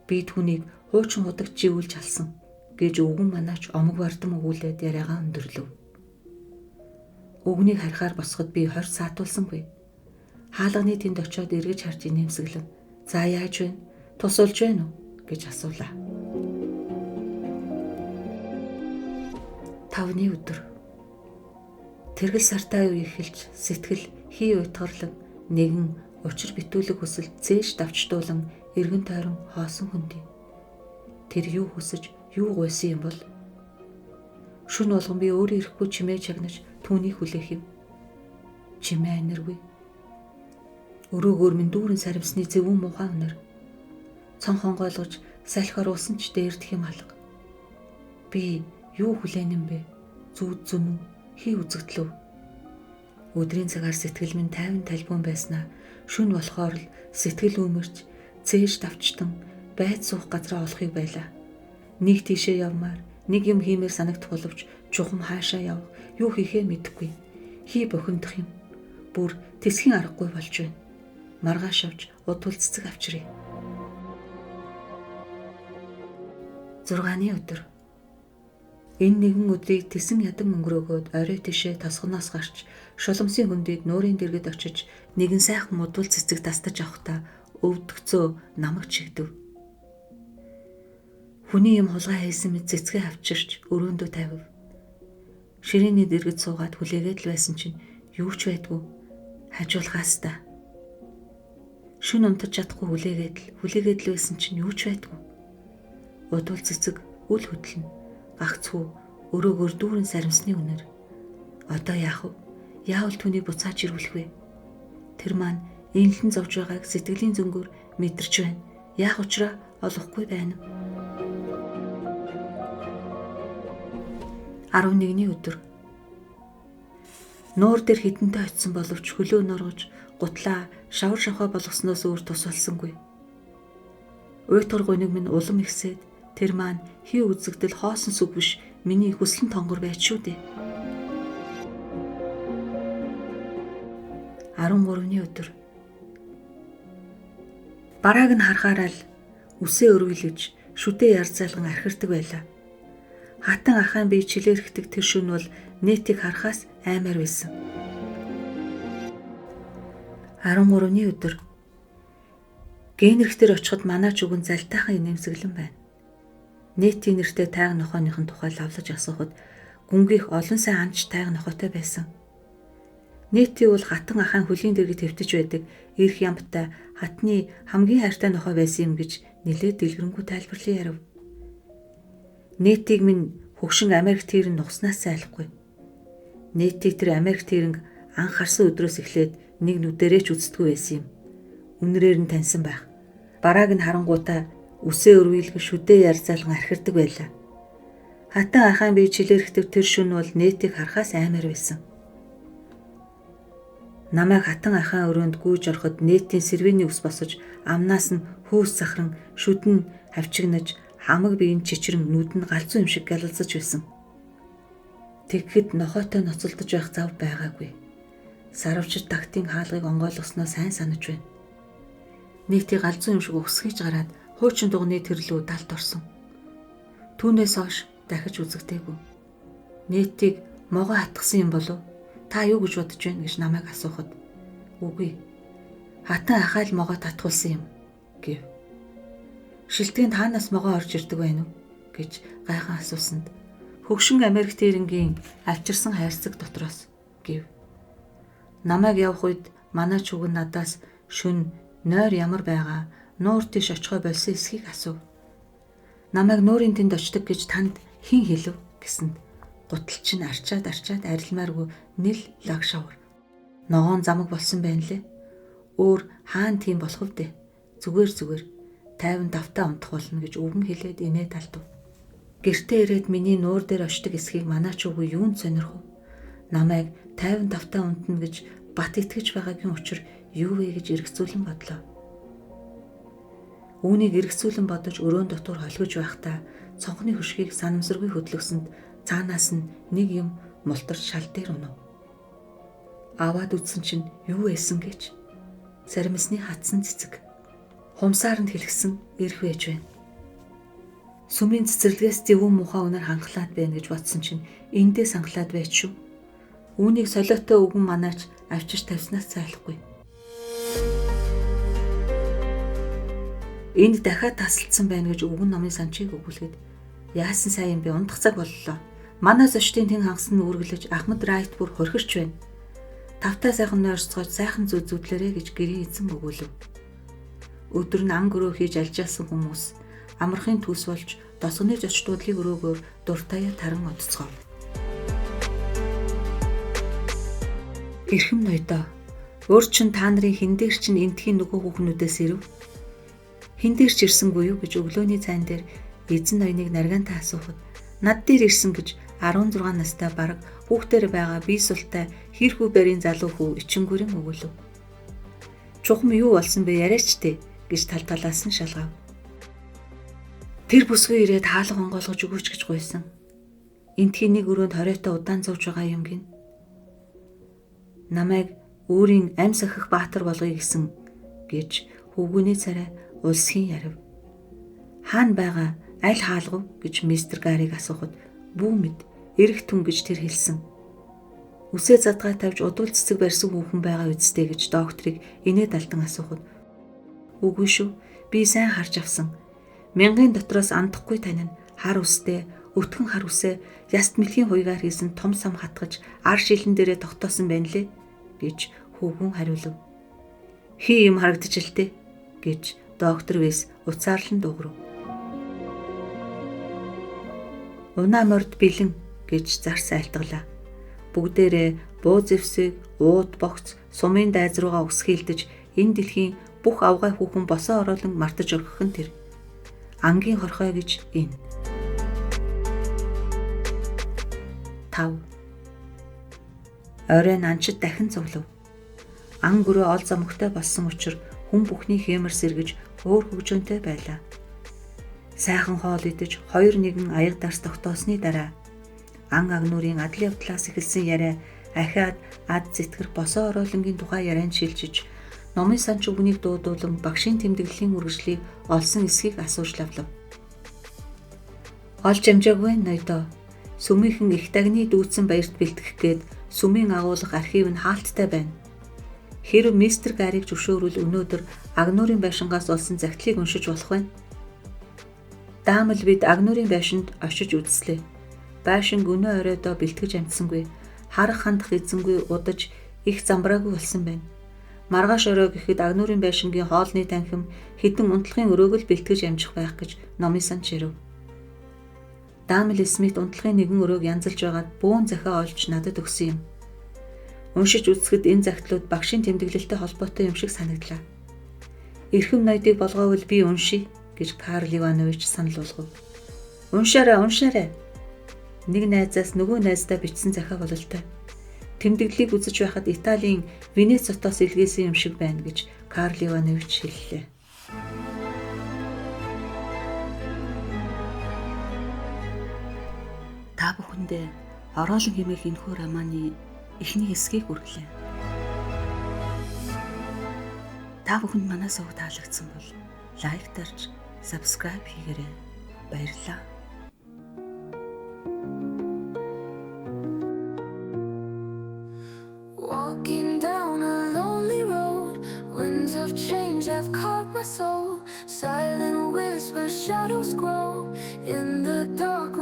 Би түүнийг хуучин худагч живүүлж алсан гэж өвгөн манаач омог бардам өгүүлээд яриагаа өндөрлөв. Өвгөнийг харихаар босоход би 20 саатуулсангүй. Хаалганы тэнд очиод эргэж харж инээмсэглэн "За яаж вэ? Тусуулж байна уу?" гэж асуулаа. 5-ны өдөр. Тэргэл сартай үе эхэлж сэтгэл хий уйтгарлан нэгэн учир битүүлэг хүсэл зээш давчдуулан эргэн тойрон хоосон хүндий. Тэр юу хүсэж юу гуйсан юм бол? Шүн болгон би өөрөө ирэхгүй чимээ чагнаж түүнийг хүлээх юм. Чимээ аниргүй. Өрөөгөр минь дүүрэн саримсны зөвүүн муухай өнөр. Цон хонгойлгож салхиор усан ч дээрдэх юм алга. Би юу хүлээн юм бэ? Зүуд зүнү хий үзэгдлөө. Өдрийн цагаар сэтгэл минь тайван талбун байснаа шүн болохоор л сэтгэл өмөрч цээж давчтан байд суух газраа олохыг байлаа. Нэг тийшээ явмаар нэг юм хиймээр санагдах боловч чухам хаашаа явах, юу хийхээ мэдэхгүй. Хий бохиндох юм. Бүр тэсхийн аргагүй болж байна. Маргааш авч удвал цэцэг авчиръя. 6-ны өдөр. Энэ нэгэн өдрийг тэсэн ядан өнгөрөөгөөд орой тишээ тосгоноос гарч шулмсын хөндөд нуурын дэргэд очиж нэгэн сайхан удвал цэцэг тастаж авахдаа өвдөгцөө намаг чигдэв. Хүний юм хулгай хийсэн мэт цэцгээ авчирч өрөөндөө тавив. Ширээний дэргэд суугаад хүлээгээд л байсан чинь юу ч байдгүй. Хажуулгаас та. Шүн унтаж чадахгүй хүлээгээд л байсан чинь юу ч байдгүй. Удвал цэцэг үл хөдлөн гагцхүү өрөөгөр дүүрэн саримсны үнэр. Одоо яах вэ? Яавал түүнийг буцааж ирүүлэх вэ? Тэр маань инлэн зовж байгааг сэтгэлийн зөнгөөр мэдэрч байна. Яах учраа олохгүй байна. 11-ний өдөр. Нуур дээр хідэнтэй очисон боловч хөлөө норгож гутлаа шавар шавхаа болгосноос өөр тус болсонгүй. Уйтгар гуниг минь улам ихсээд тэр маань хий үзэгдэл хоосон сүг биш миний хүслэн тонгор байд шүү дээ. 13-ний өдөр. Барааг нь харахаараа л үсээ өргөлөж шүдээ ярзаалган архирдаг байлаа. Хатан ахайн бие чилээрхдэг тэр шөнө бол нэтийг харахаас аймаар байсан. 13-ний өдөр. Генерхтэр очиход манаач үгэн залтайхан инээмсэглэн байна. Нэтийн нэртэй тайга нохооныхын тухай лавлаж асуухад гүнгийнх олон сайн амч тайга нохоотой байсан. Нэтий бол хатан ахайн хөлийн дэргэд хэвтэж байдаг эрх ямтай хатны хамгийн хайртай нохой байсан юм гэж нэлээд дэлгэрэнгүй тайлбарлан ярив. Нэтийг минь хөгшин Америк тэрэн нухснаас айлахгүй. Нэтийг тэр Америк тэрэнг анх харсан өдрөөс эхлээд нэг нүдэрээ ч үздэггүй байсан юм. Үнрээр нь таньсан байх. Барааг нь харангуйтаа үсээ өрвөөлгөн шүдээ ярзаалган архирдаг байлаа. Хатан ахайн бие чилээрхдэг тэр шөнө бол нэтийг харахаас аймаар байсан. Намайг хатан ахайн өрөөнд гүйж ороход нэтийн сэрвэний ус босож амнаас нь хөөс сахран шүдэн хавчигнаж хамаг биеийн чичрэн нүд нь галзуу юм шиг гялалзаж байсан. Тэгэхэд нохойтой ноцолдож байх зав байгаагүй. Сарвчид тагтын хаалгыг онгойлгосноо сайн санаж байна. Нийтий галзуу юм шиг өгсгийж гараад хуучин дугны тэрлүү далд орсон. Түүнээс хойш дахиж үзэгдээгүй. Нэтийг могоо хатгсан юм болов? Та юу гэж бодож байна гэж намайг асуухад үгүй. Хатан ахайл могоо татгуулсан юм гэв. Шилтгэнд хаанаас могоо орж ирдэг байна уу гэж гайхан асуусанд хөгшин Америк тэрэнгийн авчирсан хайрцаг дотроос гэв. Намайг явах үед манай чүгэн надаас шүн нойр ямар байгаа, нуур тийш очихоо болсон эсхийг асуув. Намайг нуурын тэнд очдог гэж танд хэн хэлв гэсэнд гутал чинь арчаад арилмааргүй нэл лаг шавар. Ногоон замаг болсон байна лээ. Өөр хаан тийм болох вэ? Зүгээр 50 унтах болно гэж өвгөн хэлээд инээд алдав. Гэртээ ирээд миний нуур дээр очдог эсхийг манаач үгүй юунд сонирхов? Намайг 50 унтна гэж бат итгэж байгаагийн учир юу вэ гэж эргэцүүлэн бодлоо. Үүнийг эргэцүүлэн бодож өрөөнд дотор холгож байхдаа цонхны хөшгийг санамсаргүй хөдлөсөнд цаанаас нь нэг юм мултарч шал дээр унав. Аваад үзсэн чинь юу байсан гэж? Саримсны хатсан цэцэг. Хумсаар нь хэлгсэн ирэх байж байна. Сүмийн цэцэрлэгээс зөвүүн муухай үнээр хангалаад байна гэж бодсон чинь эндээс хангалаад байд шүү. Үүнийг солиотой өвгөн манаач авчирч тавьснаас цайлахгүй. Энд дахиад тасалдсан байна гэж өвгөн номын санчийг өгүүлгээд яасан сайн юм бэ, унтах цаг боллоо. Манай зочдын тэн хангасан нь үргэлж Ахмад Райт бүр хорхирч байна. Тавтай сайхан нойрцгойч сайхан зүүдлээрээ гэж гэрээ эзэн өгүүлв. Өдөр нь ам гөрөө хийж алжаасан хүмүүс амархын төс болж досгоны зочдуудлыг өрөөгөөр дуртаяа таран одцгоо. Эрхэм ноёдоо, өөр чин та нарын хиндээр чин энтхийн нөгөө хүүхнүүдээс ирв. Хиндээр ч ирсэнгүй юу гэж өглөөний цайн дээр эзэн ноёныг наргаантай асуухад над дээр ирсэн гэж 16 настай бараг хүүхдээр байгаа бие султай хэрхүү барийн залуу хүү ичингүрэн өгүүлв. Чухам юу болсон бэ яриач дээ гэж талаас нь шалгав. Тэр бүсгүй ирээд хаалга онгойлгож өгөөч гэж гуйсан. Энтхийн нэг өрөөнд хориотой удаан зовж байгаа юм гин. Намайг өөрийн ам сахих баатар болгоё гэсэн гэж хөвгүний царай улсхийн ярив. Хаана байгаа аль хаалгав гэж мистер Гариг асуухад бүү мэд эрэх түн гэж тэр хэлсэн. Үсээ задгаа тавьж удвал цэцэг барьсан хүүхэн байгаа үсттэй гэж докторыг инээд алдан асуухад Үгүй шүү. Би сайн харж авсан. Мянган дотроос андахгүй тань нь хар үстэй, өтгөн хар үсээ яст мэлхийн хуйгаар хийсэн том сам хатгаж ар шилэн дээрээ тогтоосон байна лээ гэж хүүгүн хариулв. Хий юм харагдаж л тээ гэж доктор Вэс уцаарлан дууграв. Унаа морд бэлэн гэж зарс айлтгалаа. Бүгдээрээ буу зэвсэг, ууд богц, сумын дайз руугаа үсгээлдэж энэ дэлхийн бүх авгай хүүхэн босоо ороолон мартаж өргөх нь тэр. Ангийн хорхой гэж энэ. 5. Оройн анчид дахин зовлов. Ан гөрөө ол замөгтэй болсон учраас хүн бүхний хэмэр сэргэж өөр хөгжөөнтэй байлаа. Сайхан хоол идэж 2-1 аяг дарс тогтоосны дараа ан агнуурын адал явдлаас эхэлсэн яриа ахиад ад зэтгэр босоо ороолонгийн тухай ярианд шилжиж номын санч үгнийг дуудуулан багшийн тэмдэглэлийн үргэлжлийг олсон эсхийг асууж лавлав. Олж амжаагүй ноёдоо. Сүмийнхэн их дагны дүүцэн баярт бэлтгэх гээд сүмийн агуулга архив нь хаалттай байна. Хэрэв мистер Гарийг зөвшөөрвөл өнөөдөр агнуурын байшингаас олсон загтлыг уншиж болох байна. Даамал бид агнуурын байшинд очиж үзслээ. Байшинг өнөө оройдоо бэлтгэж амжсангүй. Харах хандах эзэнгүй удаж их замбраагүй болсон байна. Маргааш орой гэхэд агнуурын байшингийн хоолны танхим хідэн унтлагын өрөөг л бэлтгэж амжих байх гэж номын санч ирэв. Даамал Смит унтлагын нэгэн өрөөг янзалж байгаад бөөн захиа олж надад өгсөн юм. Уншиж үзэхэд энэ загтлууд багшийн тэмдэглэлтэй холбоотой юм шиг санагдлаа. Эрхэм ноёдыг болгоовол би уншия гэж Карл Иванович санал болгов. Уншаарай. Нэг найзаас нөгөө найздаа бичсэн захиа бололтой. Тэмдэглэлийг үзэж байхад Италийн Венец хотоос илгээсэн юм шиг байна гэж Карл Иванович хэллээ. Та бүхэндээ Ороолон хэмээх энэхүү романы эхний хэсгийг хүргэлээ. Та бүхэнд манай сувг таалагдсан бол лайк дарж, subscribe хийгээрэй. Баярлалаа. Walking down a lonely road, winds of change have caught my soul. Silent whispers, shadows grow in the dark.